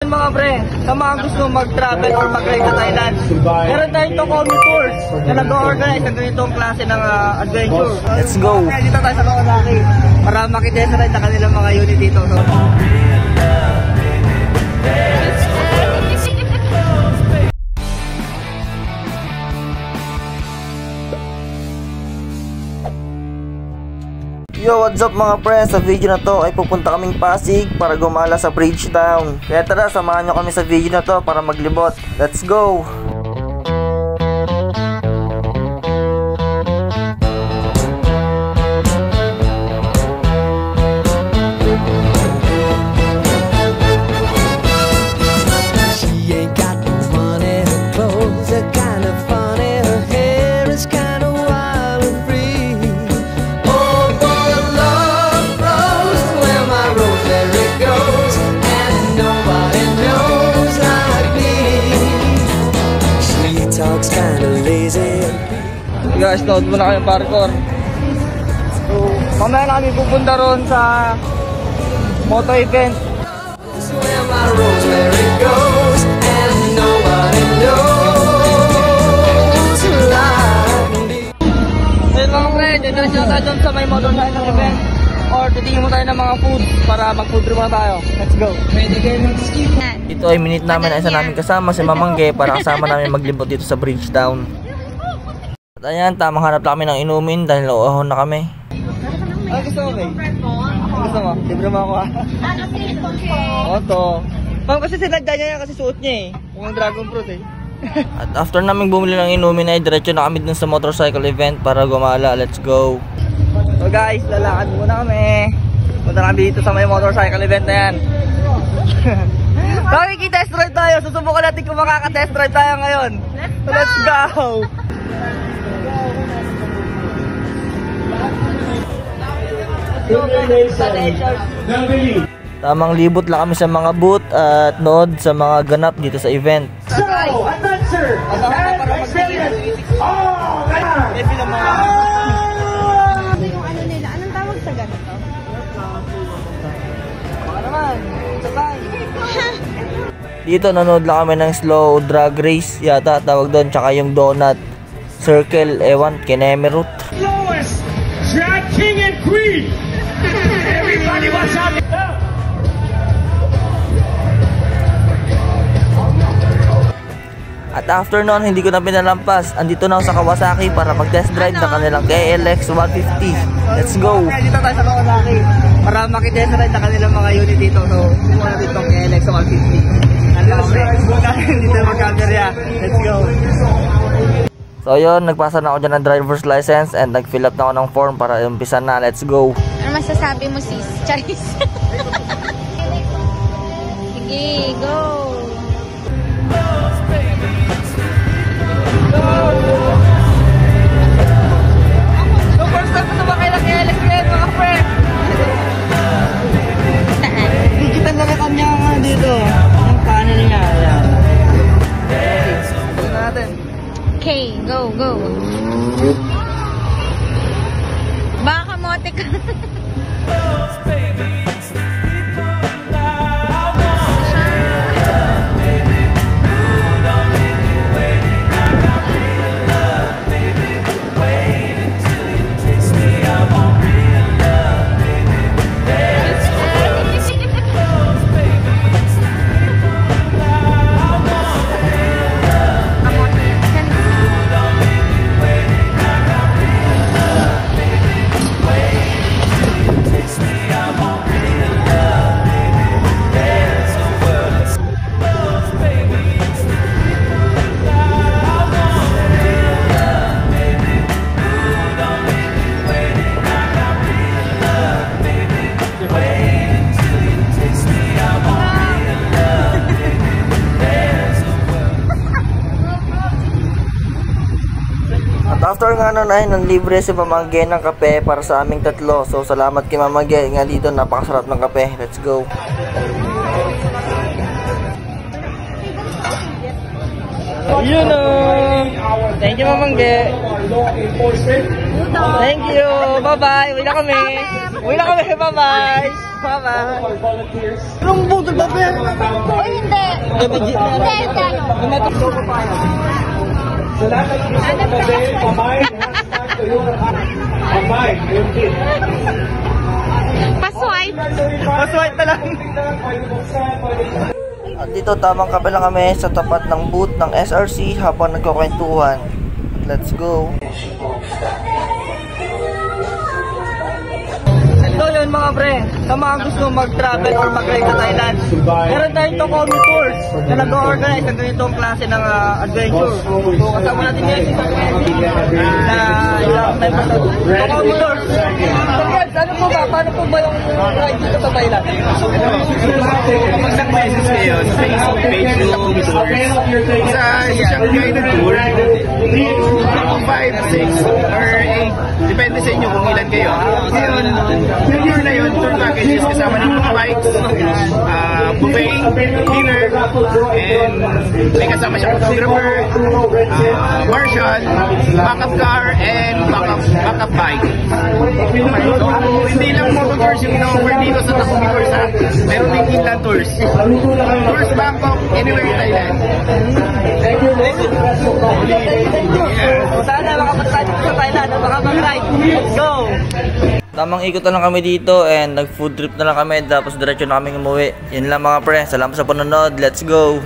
ngayon mga pre, sa mga gusto mag-travel or mag-ride sa Thailand, meron tayong Tokomi Tours na nag-organize ng ganitong klase ng adventure. Let's go! Kaya dito tayo sa Kawasaki para makitest ride na kanilang mga unit dito. So, Yo, what's up mga pre? Sa video na to ay pupunta kaming Pasig para gumala sa Bridgetown. Kaya tara, samahan nyo kami sa video na to para maglibot. Let's go! guys, nood muna kami parkour. So, mamaya na kami pupunta ron sa moto event. Ayun mga pre, dito na tayo sa may motorcycle event or titingin mo tayo ng mga food para mag-food trip muna tayo. Let's go! Ito ay minute namin na isa namin kasama si Mamangge para kasama namin maglibot dito sa Bridgetown. At ayan, tamang hanap na kami ng inumin dahil nauahon na kami. Ano gusto mo, babe? Gusto mo? Libre mo ako, ha? Oto. Ma'am, kasi sinagda niya yan kasi suot niya eh. Mukhang dragon fruit eh. At after namin bumili ng inumin ay diretso na kami dun sa motorcycle event para gumala. Let's go! So guys, lalakad muna kami. Punta kami dito sa may motorcycle event na yan. Makikitest drive tayo. Susubukan natin kung makaka-test drive tayo ngayon. Let's go! Tamang libot lang kami sa mga booth at nood sa mga ganap dito sa event. So, announcer and experience. Oh, maybe lang mga yung ano nila, anong tawag sa ganito? baka naman, sabay. Dito nanood lang kami ng slow drag race yata tawag doon, tsaka yung donut circle, ewan, kinemerut. Lowest drag king and queen. Everybody what's up? At after nun, hindi ko na pinalampas. Andito na ako sa Kawasaki para mag-test drive ng kanilang KLX 150. Let's go! Kaya dito tayo sa Kawasaki para makitest ride na kanilang mga unit dito. So, subukan natin itong KLX 150. Dito mag-camera. Let's go! So yun, nagpasa na ako dyan ng driver's license and nag-fill up na ako ng form para umpisa na. Let's go! Ano masasabi mo sis? Charis. Sige, go! So, first time ko sumakay ng KLX ngayon mga friend. Saan? Digital na rekam niya dito. Yung panel niya. Ayan. Tignan natin. Okay, go, go. Baka kamote ka. After nga nun ay nanlibre si Mamangge ng kape para sa aming tatlo. So salamat kay Mamangge nga dito, napakasarap ng kape. Let's go! Yun o! Thank you Mamangge! Thank you! Bye-bye! Uwi na kami! Bye-bye! Bye-bye! Anong butol ba? Oh, hindi. Hindi, ano? Sa lahat ng gusto magsabi, pamay, hashtag Toyota Pamay, yung kid. Pa-swipe. Pa-swipe na lang. At dito tamang kape lang kami sa tapat ng booth ng SRC habang nagkukwentuhan. Let's go! So yun mga pre, sa mga gusto mag-travel or mag-ride sa Thailand, meron tayong Tokomi Tours na nag-organize ng ganitong klase ng adventure. So kasama natin ngayon si Sir Eddie na isang member ng Tokomi Tours. So guys, ano po ba? Paano po ba yung ride dito sa Thailand? Kapag nag-message kayo sa Facebook page ng Tokomi Tours, sa isang guided tour, 5, 6, or 8, depende sa inyo kung ilan kayo. Ngayon, yung tour na yun, tour packages kasama ng mga bikes, buffet, dinner, and may kasama siya photographer, marshal, backup car, and backup bike. So, hindi lang mototours yung in-offer dito sa Tokomi Tours, ha? Meron din inland tours. Tours Bangkok, anywhere in Thailand. So sana makapunta tayo sa Thailand at makapag-ride. Let's go! Tamang ikot na lang kami dito and nag food trip na lang kami tapos diretso na kami umuwi. Yun lang mga pre, salamat sa panonood, let's go!